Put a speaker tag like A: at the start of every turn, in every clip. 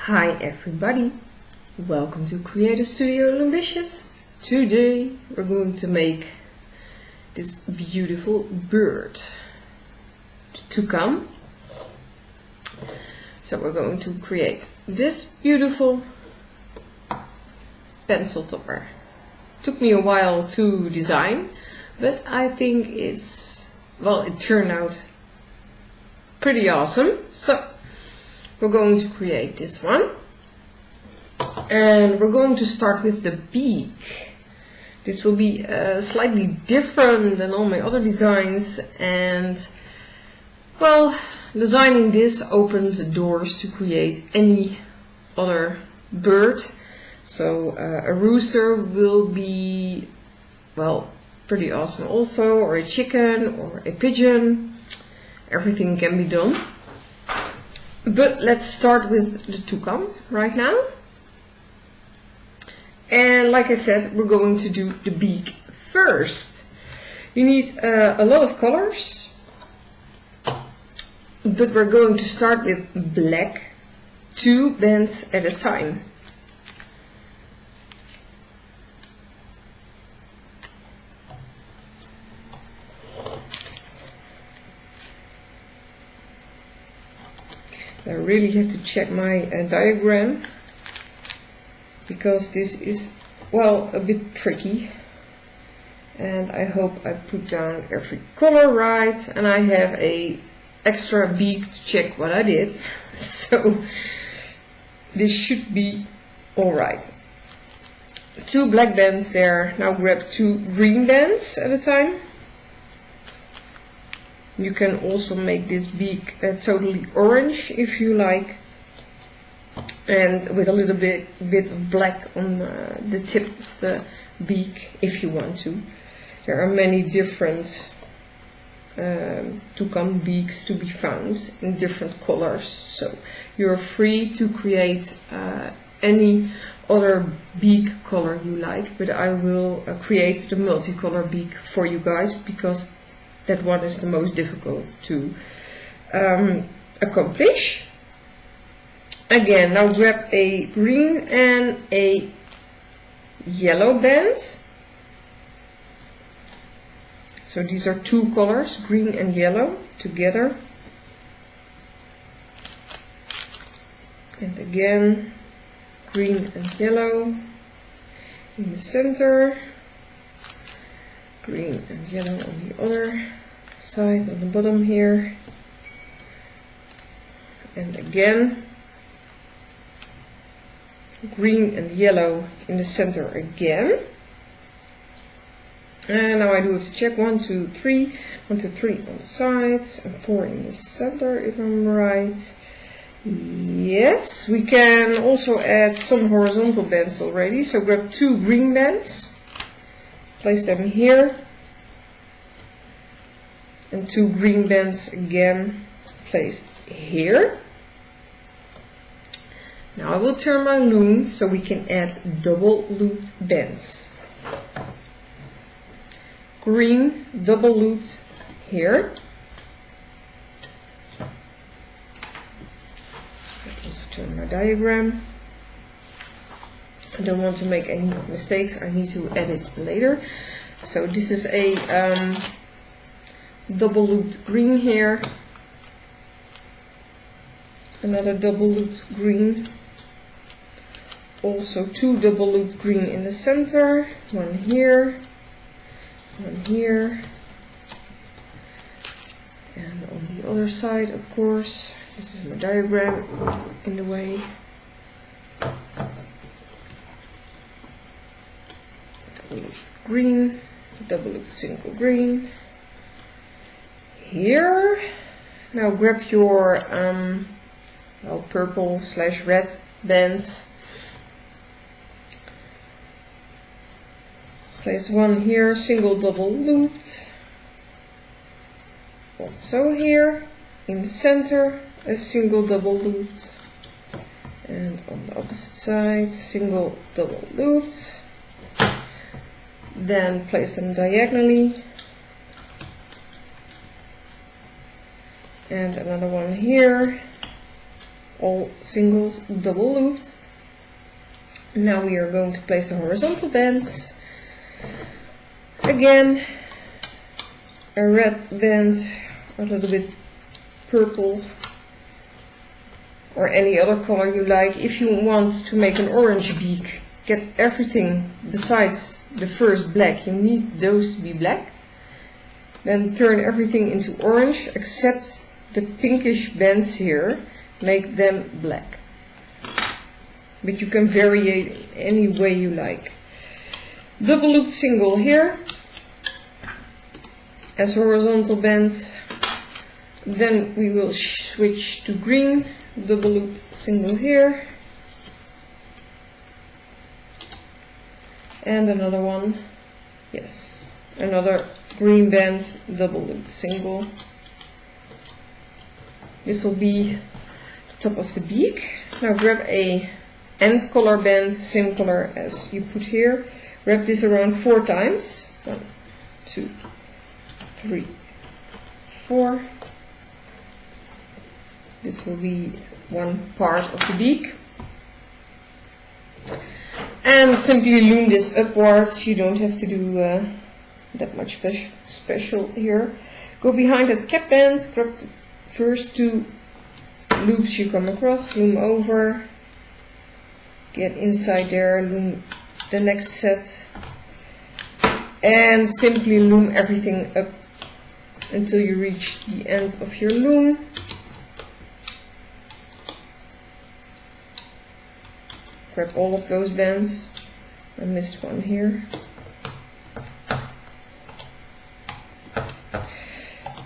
A: Hi everybody, welcome to Creative Studio Loombicious. Today we're going to make this beautiful bird toucan. So we're going to create this beautiful pencil topper. Took me a while to design, but I think it turned out pretty awesome. So we're going to create this one, and we're going to start with the beak. This will be slightly different than all my other designs, and well, designing this opens the doors to create any other bird. So a rooster will be, well, pretty awesome also, or a chicken or a pigeon. Everything can be done. But let's start with the toucan right now. And like I said, we're going to do the beak first. You need a lot of colors, but we're going to start with black, 2 bands at a time. I really have to check my diagram, because this is, well, a bit tricky, and I hope I put down every color right, and I have a extra beak to check what I did, so this should be alright. 2 black bands there. Now grab 2 green bands at a time. You can also make this beak totally orange if you like, and with a little bit of black on the tip of the beak if you want to. There are many different toucan beaks to be found in different colors, so you're free to create any other beak color you like, but I will create the multicolor beak for you guys, because that one is the most difficult to accomplish. Again, now grab a green and a yellow band. So these are 2 colors, green and yellow, together. And again, green and yellow in the center. Green and yellow on the other side, on the bottom here, and again green and yellow in the center again. And now I do have to check 1, 2, 3, 1, 2, 3 on the sides, and 4 in the center if I'm right. Yes, we can also add some horizontal bands already, so grab 2 green bands. Place them here, and 2 green bands again placed here. Now I will turn my loom so we can add double looped bands. Green double looped here. I also turn my diagram. I don't want to make any mistakes, I need to edit later. So this is a double looped green here, another double looped green, also 2 double looped green in the center, 1 here, 1 here, and on the other side, of course. This is my diagram in the way. Double looped green, double looped single green here. Now grab your purple / red bands. Place 1 here, single double looped. Also here in the center, a single double looped, and on the opposite side, single double looped. Then place them diagonally, and another one here, all singles double looped. Now we are going to place the horizontal bands. Again, a red band, a little bit purple, or any other color you like. If you want to make an orange beak, get everything besides the first black, you need those to be black. Then turn everything into orange except the pinkish bands here, make them black. But you can vary it any way you like. Double looped single here as horizontal band. Then we will switch to green, double looped single here. And another one, yes, another green band, double looped single. This will be the top of the beak. Now grab a end color band, same color as you put here. Wrap this around 4 times. 1, 2, 3, 4. This will be one part of the beak. And simply loom this upwards. You don't have to do that much special here. Go behind that cap band, grab the first 2 loops you come across, loom over, get inside there, loom the next set, and simply loom everything up until you reach the end of your loom. Grab all of those bands. I missed one here.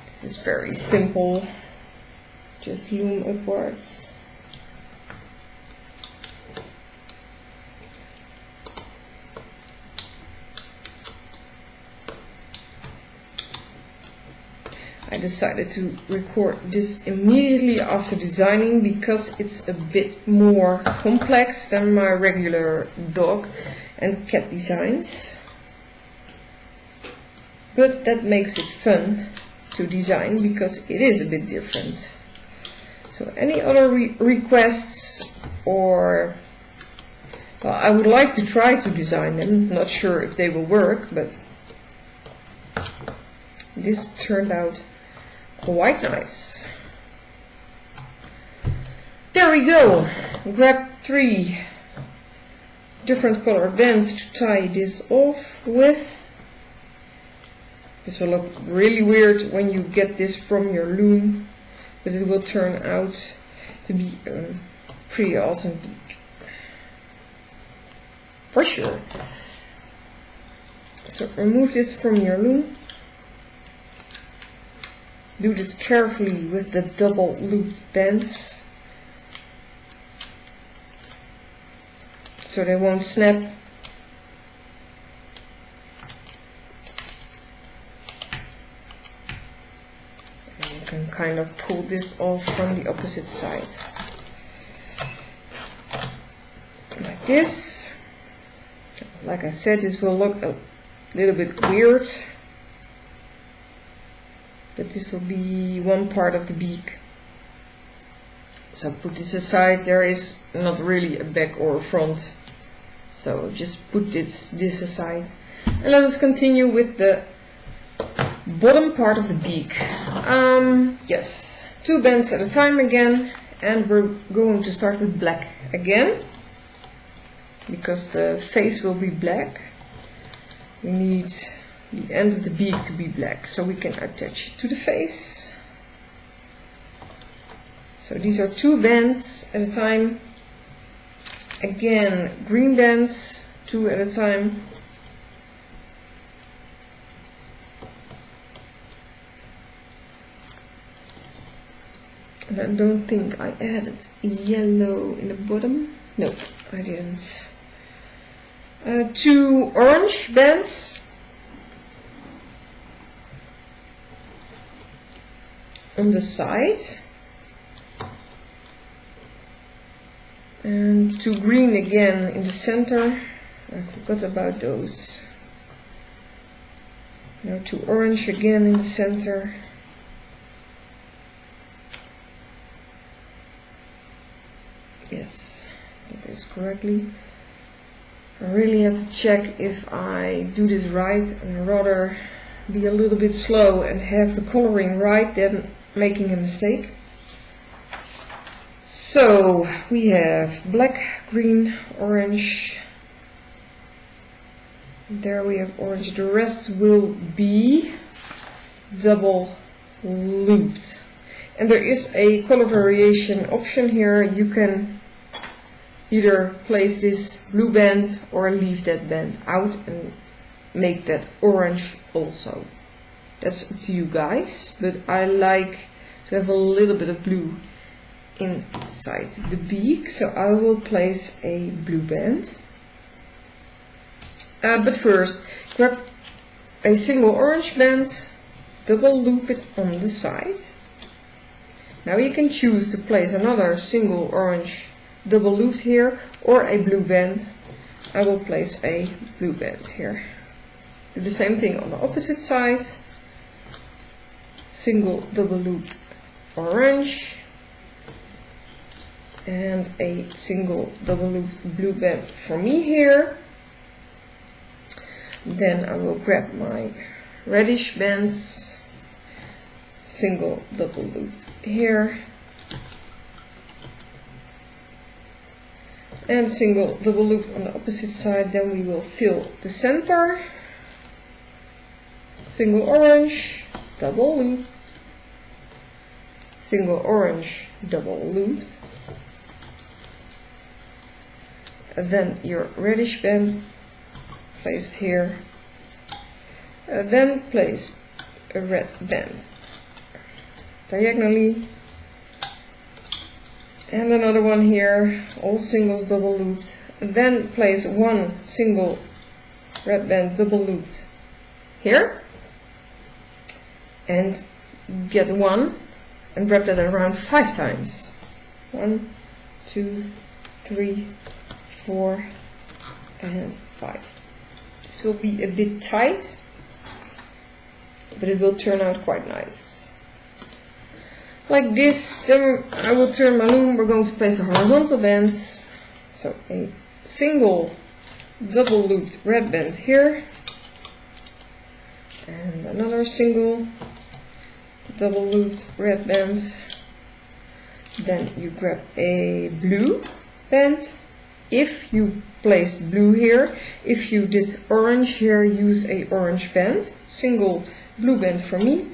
A: This is very simple. Just loom upwards. I decided to record this immediately after designing because it's a bit more complex than my regular dog and cat designs. But that makes it fun to design because it is a bit different. So any other requests, or well, I would like to try to design them, not sure if they will work, but this turned out quite nice. There we go. Grab 3 different color bands to tie this off with. This will look really weird when you get this from your loom, but it will turn out to be a pretty awesome beak. For sure. So remove this from your loom. Do this carefully with the double looped bands so they won't snap. And you can kind of pull this off from the opposite side. Like this. Like I said, this will look a little bit weird, but this will be one part of the beak. So put this aside. There is not really a back or a front, so just put this aside. And let us continue with the bottom part of the beak. Yes, 2 bands at a time again, and we're going to start with black again, because the face will be black. We need the end of the beak to be black so we can attach it to the face. So these are 2 bands at a time. Again, green bands, 2 at a time. And I don't think I added yellow in the bottom. No, I didn't. 2 orange bands. On the side, and 2 green again in the center. I forgot about those. Now 2 orange again in the center. Yes, did this correctly. I really have to check if I do this right, and I'd rather be a little bit slow and have the coloring right than making a mistake. So we have black, green, orange. There we have orange. The rest will be double looped. And there is a color variation option here. You can either place this blue band or leave that band out and make that orange also. That's up to you guys, but I like to have a little bit of blue inside the beak, so I will place a blue band. But first, grab a single orange band, double loop it on the side. Now you can choose to place another single orange double looped here or a blue band. I will place a blue band here. Do the same thing on the opposite side. Single double looped orange and a single double looped blue band for me here. Then I will grab my reddish bands, single double looped here, and single double looped on the opposite side. Then we will fill the center, single orange, double looped, single orange, double looped, and then your reddish band placed here, then place a red band diagonally, and another one here, all singles double looped, and then place one single red band double looped here, and get one and wrap that around 5 times. 1, 2, 3, 4, and 5. This will be a bit tight, but it will turn out quite nice. Like this. Then I will turn my loom. We're going to place the horizontal bands. So a single double looped red band here, and another single double looped red band. Then you grab a blue band. If you placed blue here, if you did orange here, use a orange band, single blue band for me.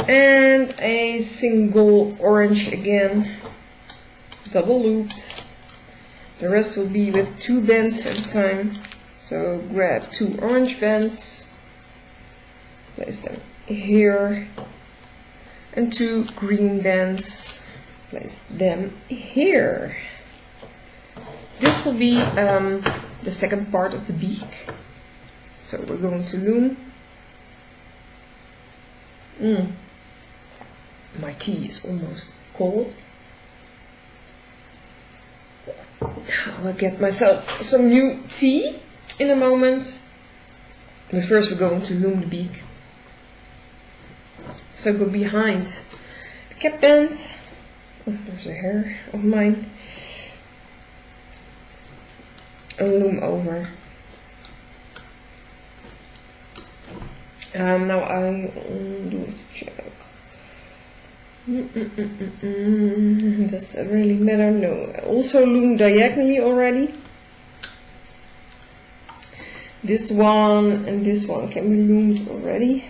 A: And a single orange again, double looped. The rest will be with 2 bands at a time. So grab 2 orange bands, place them here, and 2 green bands, place them here. This will be the second part of the beak. So we're going to loom. My tea is almost cold. I will get myself some new tea in a moment. But first we're going to loom the beak. So go behind the cap band. Oh, there's a hair of mine. And loom over. Now I do a check. Does that really matter? No. I also loom diagonally already. This one and this one can be loomed already.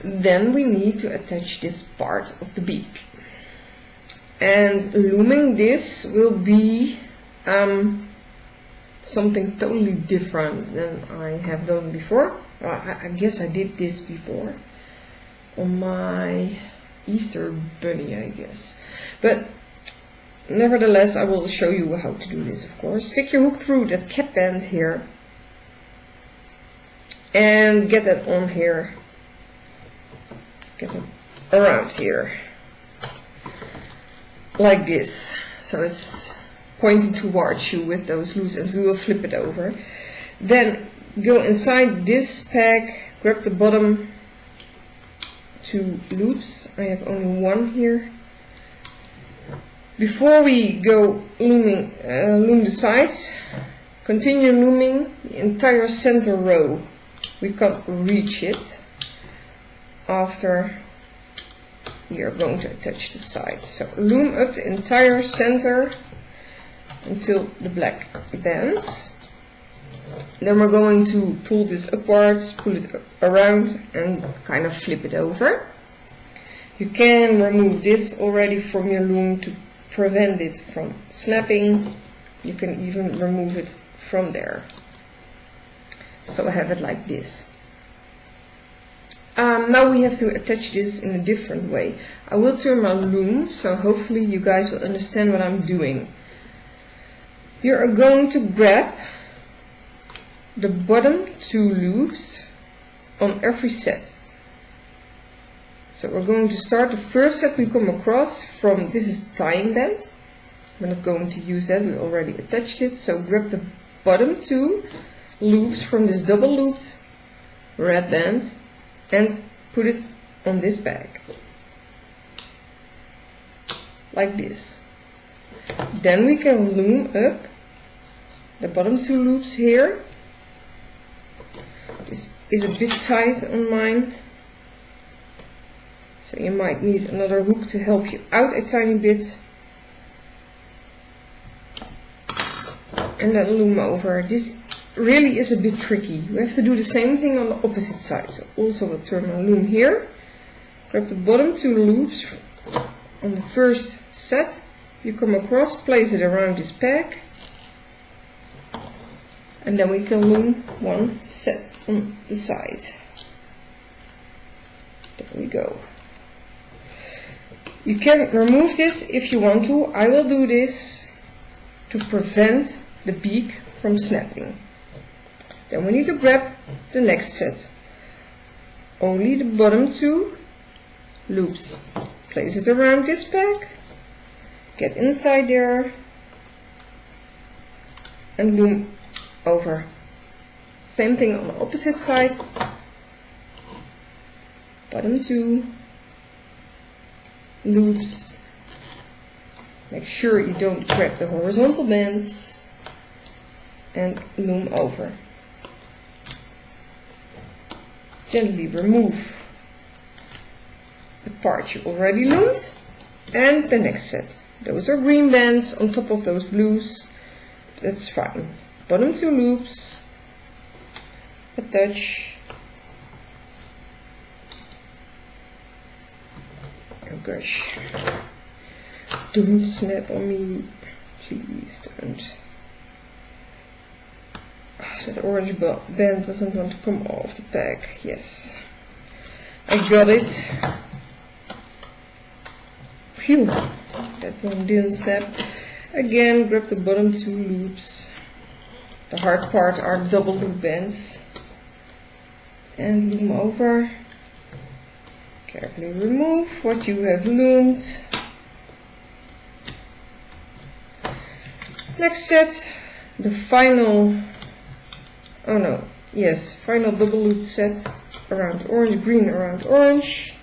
A: Then we need to attach this part of the beak. And looming this will be something totally different than I have done before. I guess I did this before on my Easter bunny, I guess. But nevertheless, I will show you how to do this, of course. Stick your hook through that cap band here and get that on here. Get it around here. Like this. So it's pointing towards you with those loose ends. We will flip it over. Then go inside this pack, grab the bottom 2 loops. I have only one here. Before we go loom the sides, continue looming the entire center row. We can't reach it after we are going to attach the sides. So loom up the entire center until the black bends. Then we're going to pull this upwards, pull it around and kind of flip it over. You can remove this already from your loom to prevent it from snapping. You can even remove it from there. So I have it like this. Now we have to attach this in a different way. I will turn my loom, so hopefully you guys will understand what I'm doing. You are going to grab the bottom 2 loops on every set. So we're going to start the first set we come across from, this is the tying band. We're not going to use that, we already attached it. So grab the bottom 2 loops from this double looped red band and put it on this bag. Like this. Then we can loom up the bottom 2 loops here. This is a bit tight on mine, so you might need another hook to help you out a tiny bit. And then loom over. This really is a bit tricky. You have to do the same thing on the opposite side. So also we'll turn my loom here. Grab the bottom 2 loops on the first set. You come across, place it around this peg. And then we can loom one set on the side. There we go. You can remove this if you want to. I will do this to prevent the beak from snapping. Then we need to grab the next set. Only the bottom 2 loops. Place it around this peg. Get inside there. And loom over. Same thing on the opposite side. Bottom 2 loops. Make sure you don't grab the horizontal bands and loom over. Gently remove the part you already loomed and the next set. Those are green bands on top of those blues. That's fine. Bottom 2 loops, attach. Oh gosh, don't snap on me, please don't. That orange band doesn't want to come off the peg. Yes, I got it. Phew, that one didn't snap. Again, grab the bottom 2 loops. The hard part are double loop bands. And loom over. Carefully remove what you have loomed. Next set, the final, final double loop set around orange, green around orange.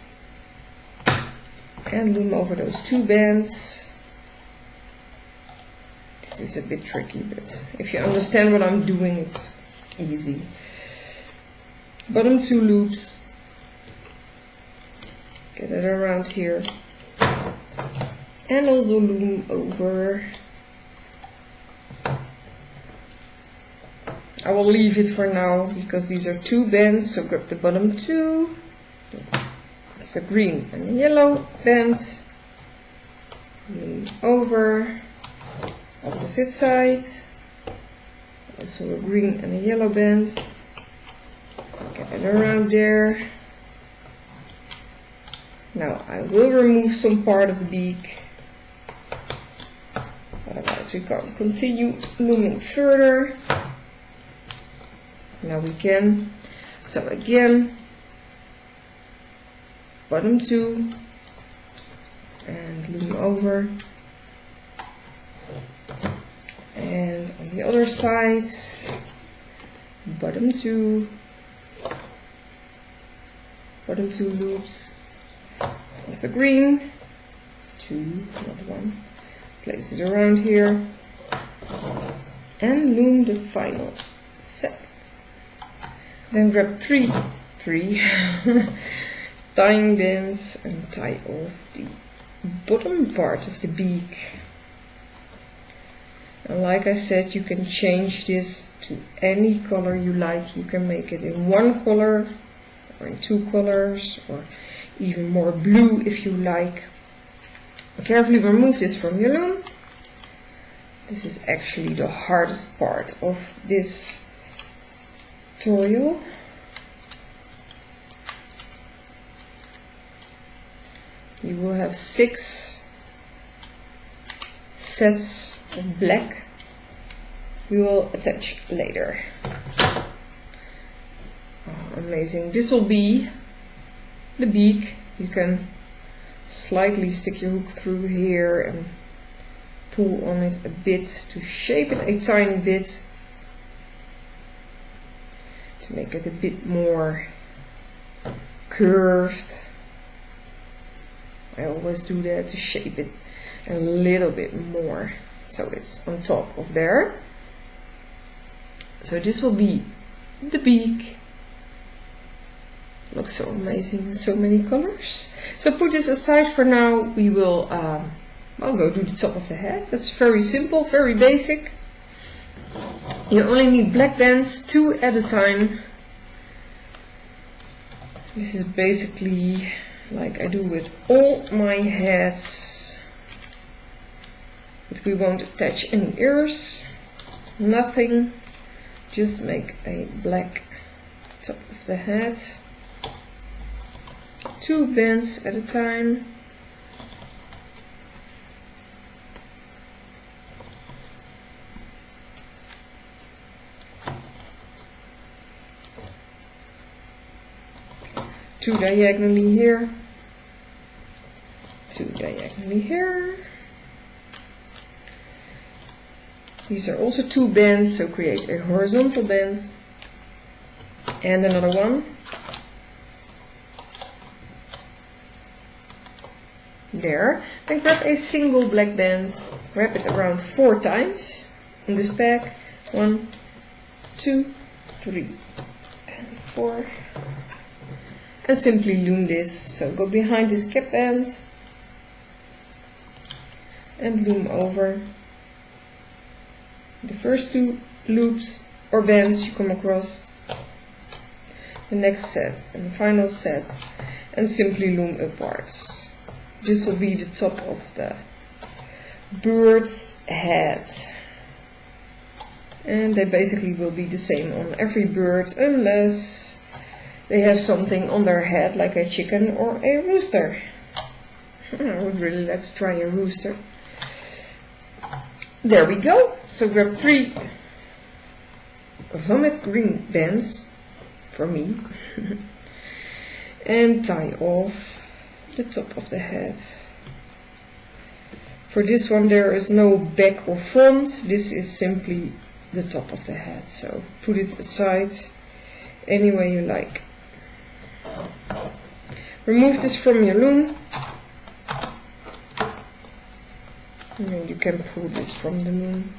A: And loom over those 2 bands. This is a bit tricky, but if you understand what I'm doing, it's easy. Bottom 2 loops. Get it around here. And also loom over. I will leave it for now because these are 2 bands, so grab the bottom 2. It's a green and a yellow band. Loom over. Opposite side. Also a green and a yellow band. Get it around there. Now I will remove some part of the beak. Otherwise we can't continue looming further. Now we can. So again, bottom 2 and loom over. And on the other side, bottom 2 loops, with the green, 2, not 1, place it around here, and loom the final set. Then grab 3 tying bands and tie off the bottom part of the beak. And like I said, you can change this to any color you like. You can make it in one color or in 2 colors or even more blue if you like. Carefully remove this from your loom. This is actually the hardest part of this tutorial. You will have 6 sets of black we will attach later. Oh, amazing. This will be the beak. You can slightly stick your hook through here and pull on it a bit to shape it a tiny bit, to make it a bit more curved. I always do that to shape it a little bit more so it's on top of there. So this will be the beak. Looks so amazing in so many colors. So put this aside for now. We will I'll go do the top of the head. That's very simple, very basic. You only need black bands, 2 at a time. This is basically like I do with all my heads. But we won't attach any ears, nothing. Just make a black top of the head. 2 bands at a time. Two diagonally here, 2 diagonally here. These are also 2 bands, so create a horizontal band and another one. There. Then grab a single black band, wrap it around 4 times in this pack. 1, 2, 3, and 4. And simply loom this. So go behind this cap band and loom over the first 2 loops or bands you come across, the next set and the final set, and simply loom upwards. This will be the top of the bird's head, and they basically will be the same on every bird unless they have something on their head like a chicken or a rooster. I would really like to try a rooster. There we go. So grab 3 vomit green bands for me and tie off the top of the head. For this one there is no back or front. This is simply the top of the head. So put it aside any way you like. Remove this from your loom. And then you can pull this from the loom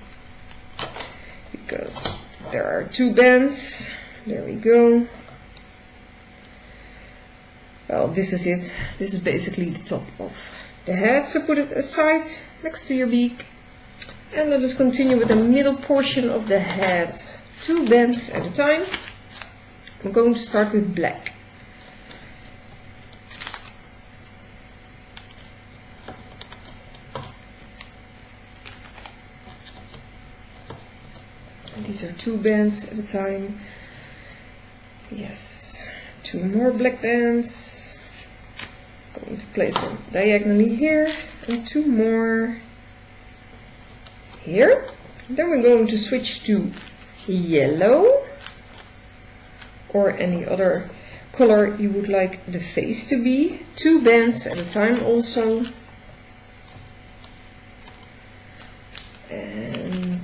A: because there are 2 bands. There we go. Well, this is it. This is basically the top of the head. So put it aside next to your beak. And let us continue with the middle portion of the head. 2 bands at a time. I'm going to start with black. These are 2 bands at a time. Yes, 2 more black bands. Going to place them diagonally here and 2 more here. Then we're going to switch to yellow or any other color you would like the face to be. 2 bands at a time also. And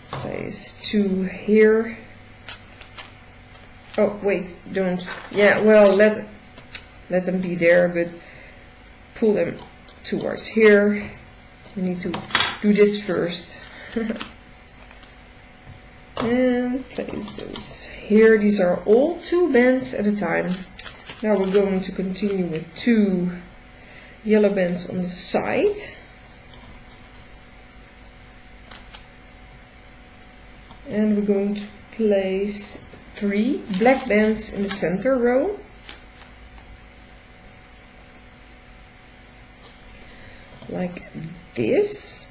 A: place 2 here. Oh wait, don't. Yeah, well, let them be there, but pull them towards here. You need to do this first. And place those here. These are all 2 bands at a time. Now we're going to continue with 2 yellow bands on the side. And we're going to place 3 black bands in the center row. Like this.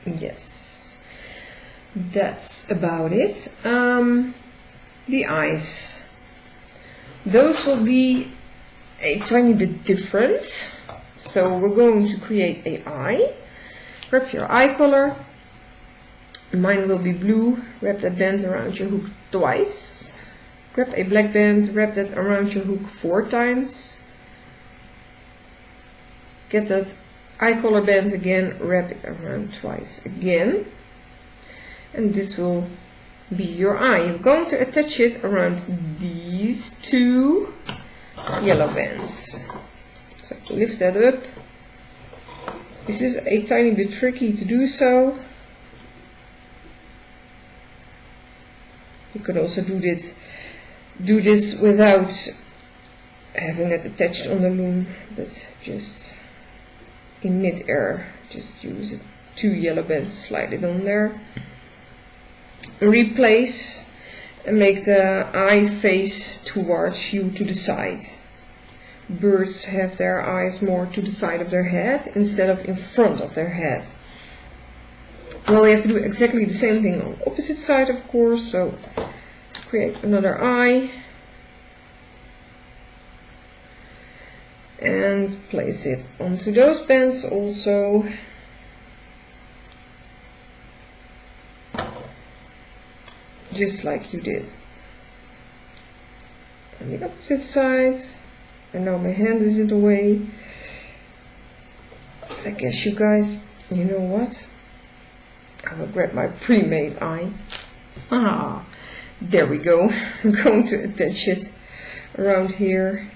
A: Yes, that's about it. The eyes, those will be a tiny bit different. So we're going to create an eye. Grab your eye color. Mine will be blue. Wrap that band around your hook twice. Grab a black band, wrap that around your hook 4 times. Get that eye color band again, wrap it around twice again. And this will be your eye. You're going to attach it around these 2 yellow bands. So lift that up. This is a tiny bit tricky to do so. You could also do this without having it attached on the loom, but just in mid-air, just use it 2 yellow bands, slide it on there. Replace and make the eye face towards you to the side. Birds have their eyes more to the side of their head instead of in front of their head. Well, we have to do exactly the same thing on the opposite side, of course, so create another eye. And place it onto those bands also. Just like you did on the opposite side. And now my hand is in the way. But I guess you guys, you know what? I will grab my pre-made eye. Ah, there we go. I'm going to attach it around here.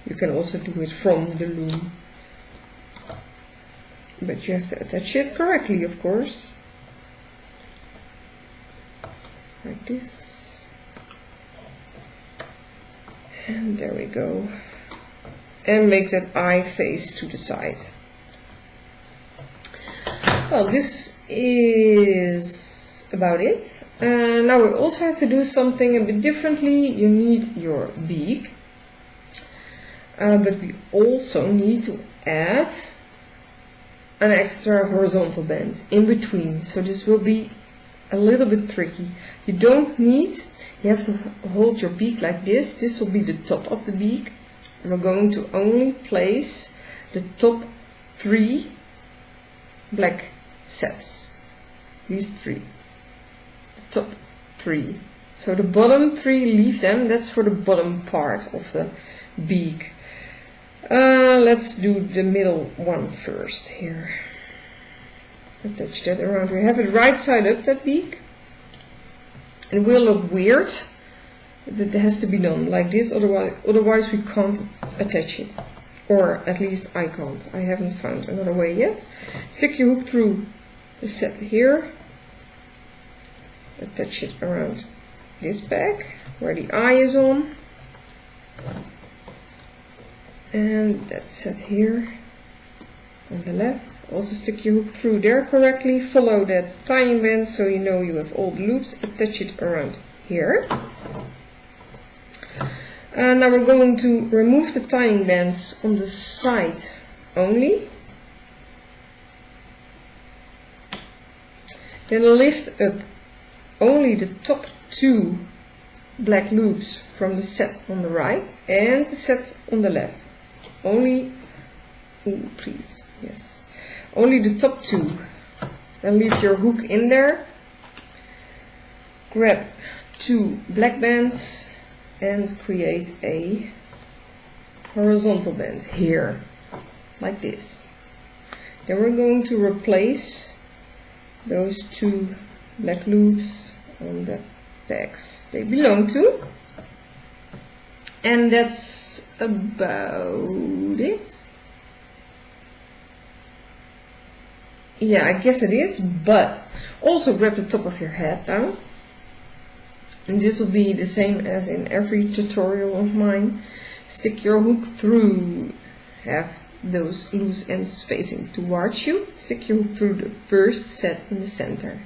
A: You can also do it from the loom, but you have to attach it correctly, of course. Like this. And there we go. And make that eye face to the side. Well, this is about it. Now we also have to do something a bit differently. You need your beak. But we also need to add an extra horizontal band in between. So this will be a little bit tricky. You don't need, you have to hold your beak like this. This will be the top of the beak. And we're going to only place the top 3 black sets. These 3. The top 3. So the bottom 3, leave them. That's for the bottom part of the beak. Let's do the middle one first here. Attach that around. We have it right side up, that beak. It will look weird. It has to be done like this, otherwise we can't attach it. Or at least I can't. I haven't found another way yet. Stick your hook through the set here. Attach it around this back where the eye is on. And that's set here on the left. Also stick your hook through there correctly. Follow that tying band so you know you have all the loops. Attach it around here. And now we're going to remove the tying bands on the side only. Then lift up only the top 2 black loops from the set on the right and the set on the left. Only, ooh, please, yes, only the top 2. Then leave your hook in there. Grab 2 black bands and create a horizontal band here, like this. Then we're going to replace those 2 black loops on the pegs they belong to. And that's about it. Yeah, I guess it is, but also grab the top of your head now. And this will be the same as in every tutorial of mine. Stick your hook through, have those loose ends facing towards you. Stick your hook through the first set in the center.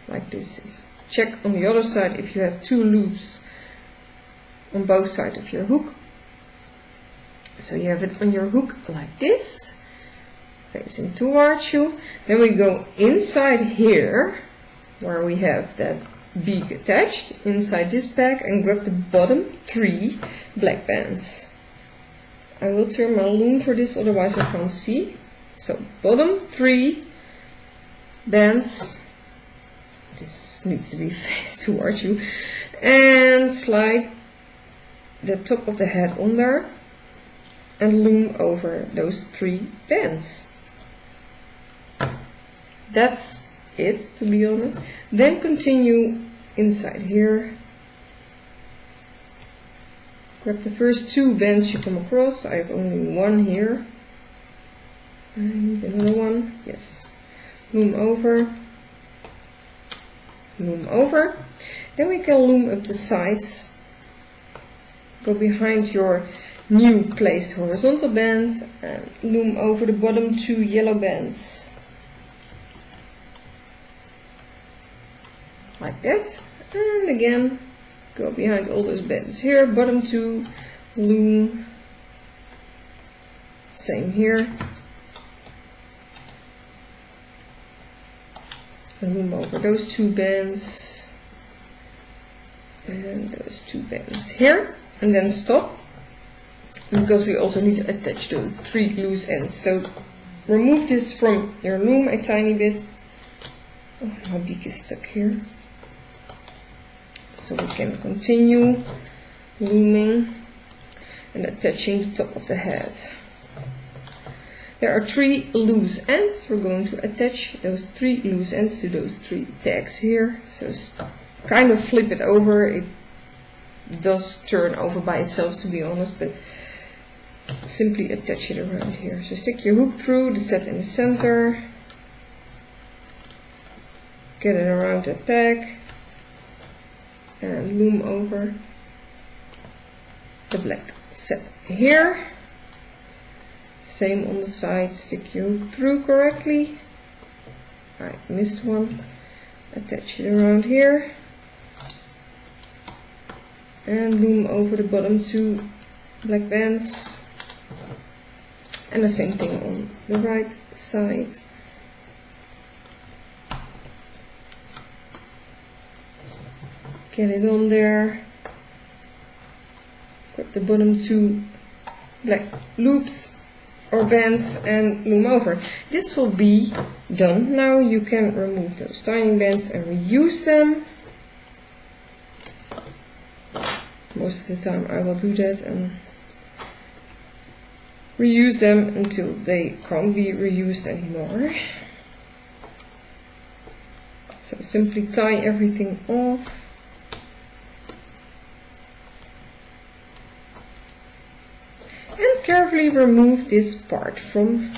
A: Like this. Check on the other side if you have 2 loops on both sides of your hook. So you have it on your hook like this, facing towards you. Then we go inside here, where we have that beak attached, inside this bag, and grab the bottom 3 black bands. I will turn my loom for this, otherwise I can't see. So bottom 3 bands, this needs to be faced towards you, and slide the top of the head on there and loom over those 3 bands. That's it, to be honest. Then continue inside here, grab the first 2 bands you come across. I have only 1 here. I need another one. Yes. Loom over. Loom over. Then we can loom up the sides. Go behind your new placed horizontal band and loom over the bottom 2 yellow bands. Like that. And again, go behind all those bands here, bottom 2, loom. Same here. And loom over those 2 bands. And those 2 bands here. And then stop. Because we also need to attach those 3 loose ends. So remove this from your loom a tiny bit. Oh, my beak is stuck here. So we can continue looming and attaching the top of the head. There are 3 loose ends. We're going to attach those 3 loose ends to those 3 tags here. So kind of flip it over. It does turn over by itself, to be honest, but simply attach it around here. So stick your hook through the set in the center. Get it around the peg. And loom over the black set here. Same on the side, stick your hook through correctly. I missed one. Attach it around here. And loom over the bottom 2 black bands. And the same thing on the right side. Get it on there. Grab the bottom 2 black loops or bands and loom over. This will be done. Now you can remove those tiny bands and reuse them. Most of the time I will do that and reuse them until they can't be reused anymore. So simply tie everything off. And carefully remove this part from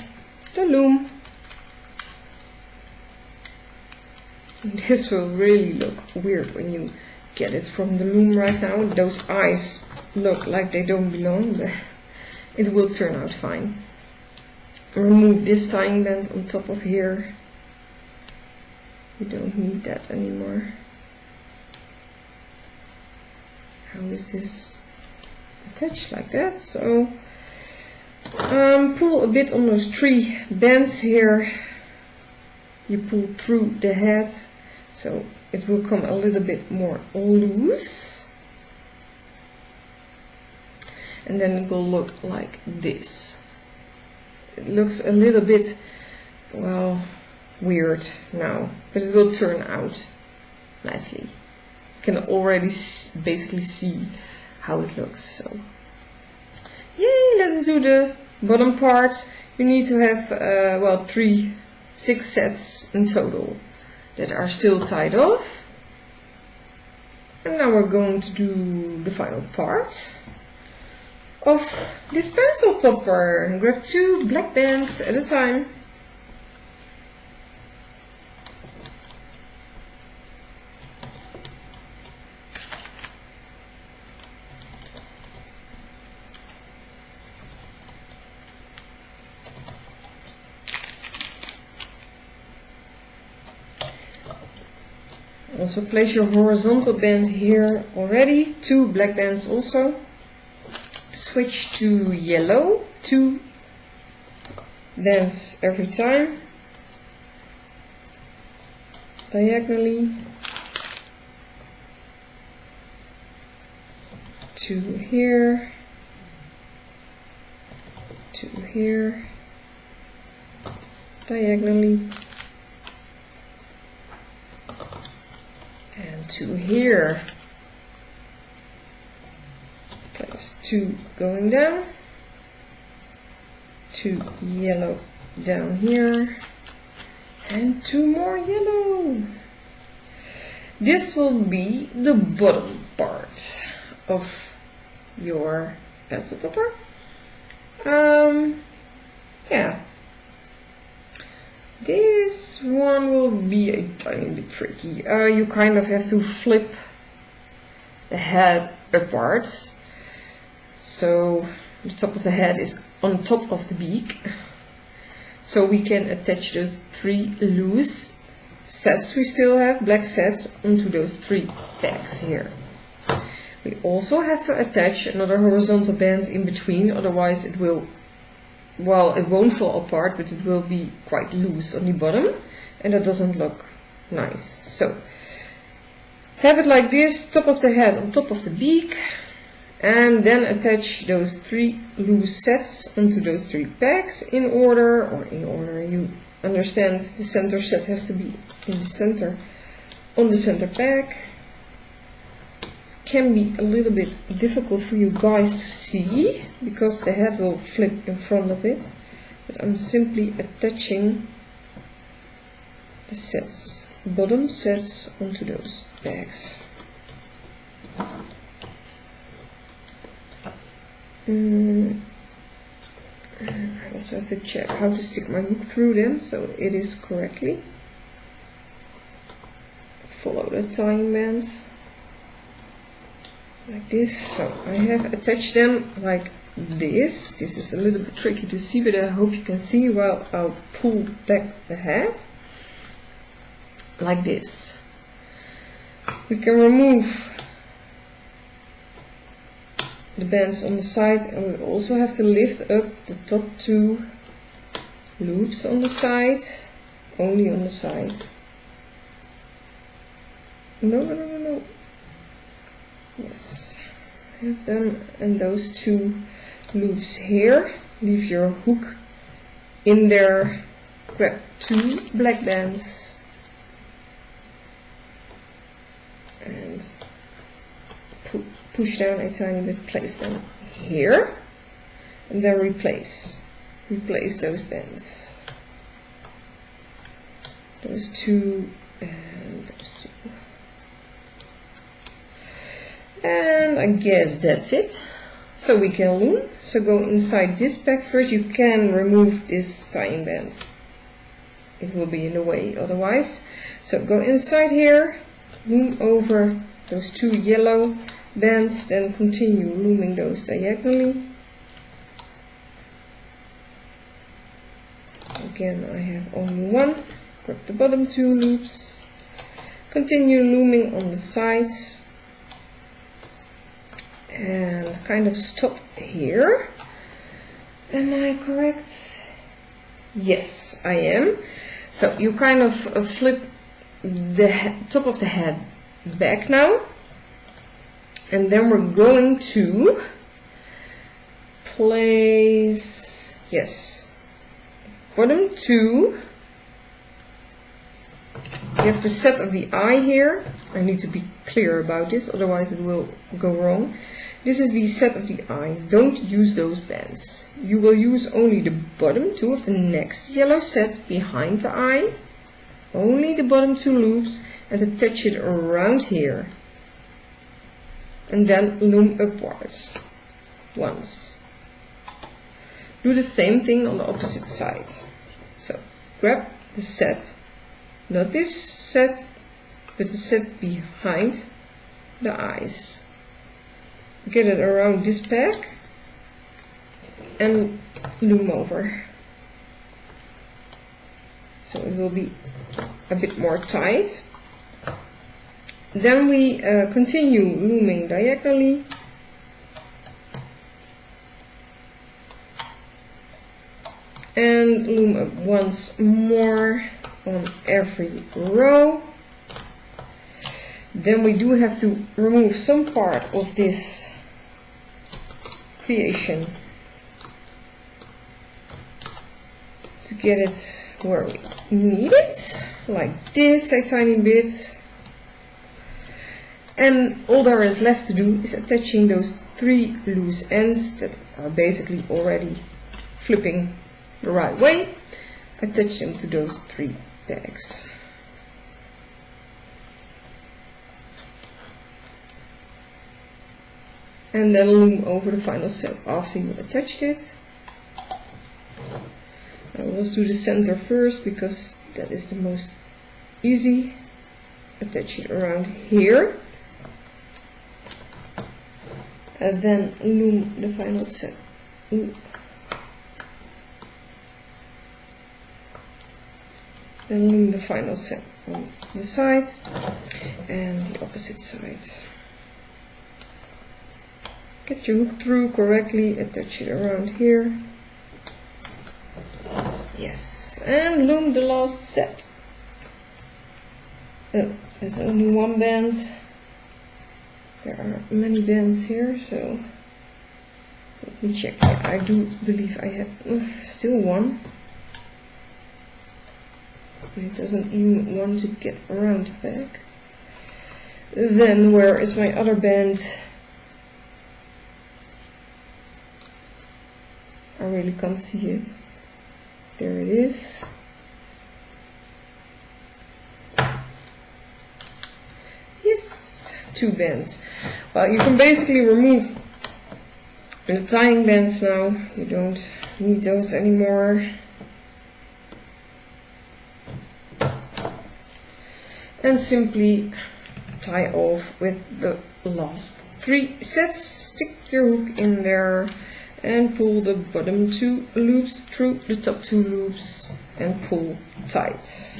A: the loom. This will really look weird when you get it from the loom right now. Those eyes look like they don't belong, but it will turn out fine. Remove this tying band on top of here. We don't need that anymore. How is this attached? Like that. So pull a bit on those 3 bands here. You pull through the head, so it will come a little bit more loose. And then it will look like this. It looks a little bit, well, weird now, but it will turn out nicely. You can already basically see how it looks. So yay, let's do the bottom part. You need to have well, 6 sets in total that are still tied off. And now we're going to do the final part of this pencil topper. Grab 2 black bands at a time. Also place your horizontal band here already, 2 black bands also. Switch to yellow, 2 bands every time. Diagonally. 2 here. 2 here. Diagonally. And 2 here. Place 2 going down. 2 yellow down here. And 2 more yellow. This will be the bottom part of your pencil topper. Yeah. This one will be a tiny bit tricky. You kind of have to flip the head apart. So the top of the head is on top of the beak. So we can attach those 3 loose sets we still have, black sets, onto those 3 pegs here. We also have to attach another horizontal band in between, otherwise it will, well, it won't fall apart, but it will be quite loose on the bottom, and that doesn't look nice. So have it like this, top of the head on top of the beak, and then attach those 3 loose sets onto those 3 pegs in order, you understand, the center set has to be in the center, on the center peg. It can be a little bit difficult for you guys to see, because the head will flip in front of it, but I'm simply attaching the sets, bottom sets, onto those pegs. I also have to check how to stick my hook through them so it is correctly. Follow the tying band like this. So I have attached them like this. This is a little bit tricky to see, but I hope you can see while I'll pull back the head like this. We can remove the bands on the side, and we also have to lift up the top 2 loops on the side, only on the side. No. Yes, have them, and those 2 loops here. Leave your hook in there, grab 2 black bands, and push down a tiny bit, place them here, and then replace those bands, those 2 and those 2, and I guess that's it. So we can loom. So go inside this peg first. You can remove this tying band, it will be in the way otherwise. So go inside here, loom over those 2 yellow bands, then continue looming those diagonally. Again, I have only 1. Grab the bottom 2 loops, continue looming on the sides, and kind of stop here. Am I correct? Yes, I am. So you kind of flip the top of the head back now. And then we're going to place, yes, bottom 2. You have the set of the eye here. I need to be clear about this, otherwise it will go wrong. This is the set of the eye. Don't use those bands. You will use only the bottom 2 of the next yellow set behind the eye. Only the bottom 2 loops, and attach it around here. and then loom upwards once. Do the same thing on the opposite side. So grab the set, not this set, but the set behind the eyes. Get it around this peg and loom over. So it will be a bit more tight. Then we continue looming diagonally. And loom up once more on every row. Then we do have to remove some part of this creation to get it where we need it, like this, a tiny bit. And all there is left to do is attaching those 3 loose ends that are basically already flipping the right way. Attach them to those 3 pegs. And then loom over the final set after you attached it. I will do the center first because that is the most easy. Attach it around here. And then loom the final set. Then loom the final set on the side and the opposite side. Get your hook through correctly, attach it around here. Yes, and loom the last set. Oh, there's only one band. There are many bands here, so let me check. I do believe I have still one. It doesn't even want to get around the back. Then where is my other band? I really can't see it. There it is. Yes, 2 bands. Well, you can basically remove the tying bands now. You don't need those anymore. And simply tie off with the last 3 sets. Stick your hook in there and pull the bottom 2 loops through the top 2 loops and pull tight.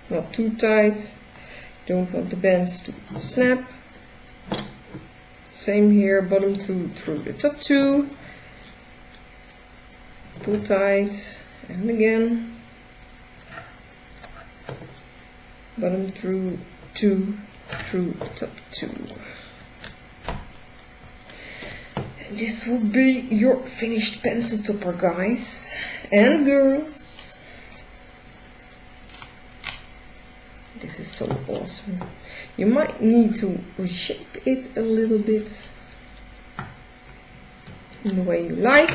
A: Not too tight. Don't want the bands to snap. Same here, bottom 2 through the top 2. Pull tight, and again. Bottom through 2 through the top 2. This will be your finished pencil topper, guys and girls. This is so awesome. You might need to reshape it a little bit in the way you like.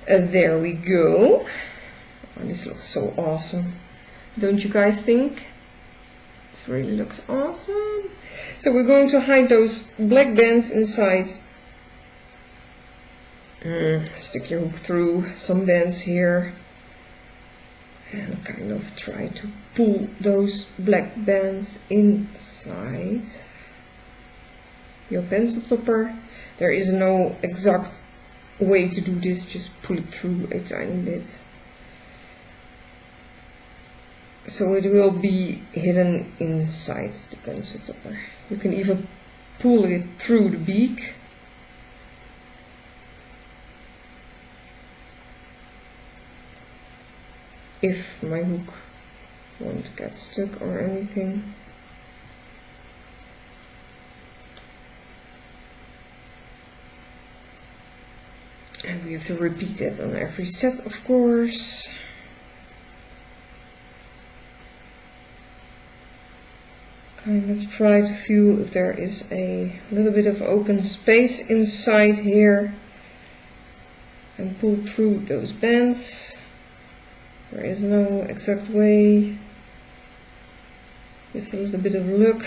A: There we go. Oh, this looks so awesome. Don't you guys think? This really looks awesome. So we're going to hide those black bands inside. Stick your hook through some bands here. And kind of try to pull those black bands inside your pencil topper. There is no exact way to do this, just pull it through a tiny bit. So it will be hidden inside the pencil topper. You can even pull it through the beak. If my hook won't get stuck or anything. And we have to repeat that on every set, of course. Kind of try to feel if there is a little bit of open space inside here. And pull through those bands. There is no exact way, just a little bit of luck.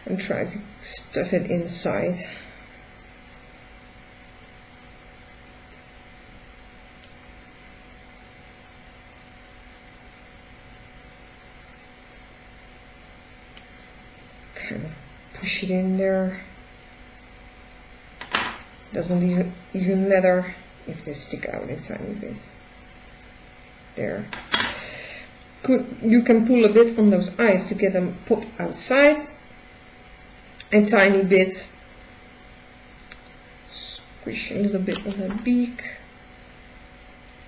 A: and try to stuff it inside. Kind of push it in there. Doesn't even matter if they stick out a tiny bit. There. You can pull a bit on those eyes to get them pop outside. A tiny bit. Squish a little bit on the beak.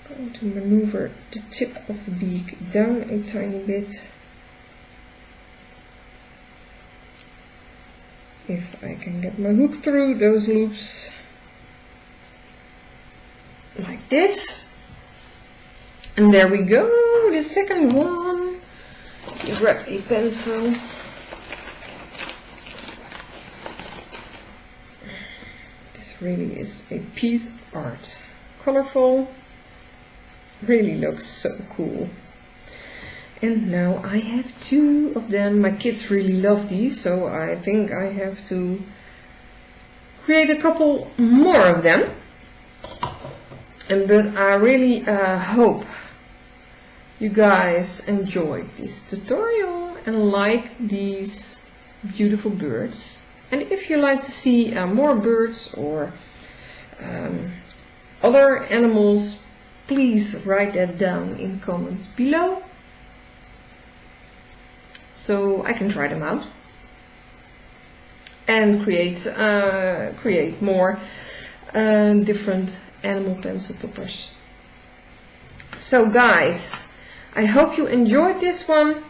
A: Going to maneuver the tip of the beak down a tiny bit. If I can get my hook through those loops. Like this. And there we go, the second one. You grab a pencil. This really is a piece of art. Colorful. Really looks so cool. And now I have two of them. My kids really love these, so I think I have to create a couple more of them. But I really hope you guys enjoyed this tutorial and like these beautiful birds. And if you like to see more birds or other animals, please write that down in comments below, so I can try them out and create more different animal pencil toppers. So guys, I hope you enjoyed this one.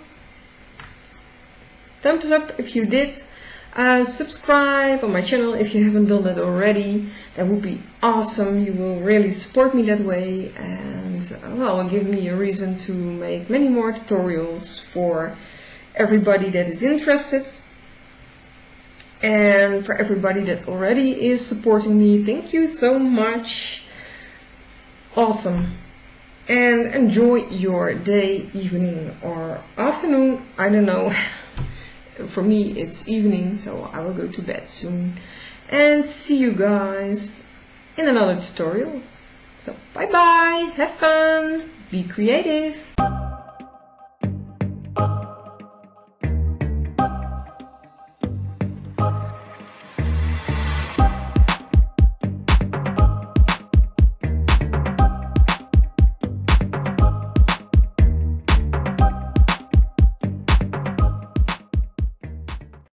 A: Thumbs up if you did. Subscribe on my channel if you haven't done that already. That would be awesome. You will really support me that way, and well, give me a reason to make many more tutorials for everybody that is interested. And for everybody that already is supporting me, thank you so much. Awesome. And enjoy your day, evening or afternoon. I don't know. For me it's evening, so I will go to bed soon. And see you guys in another tutorial. So bye bye, have fun, be creative.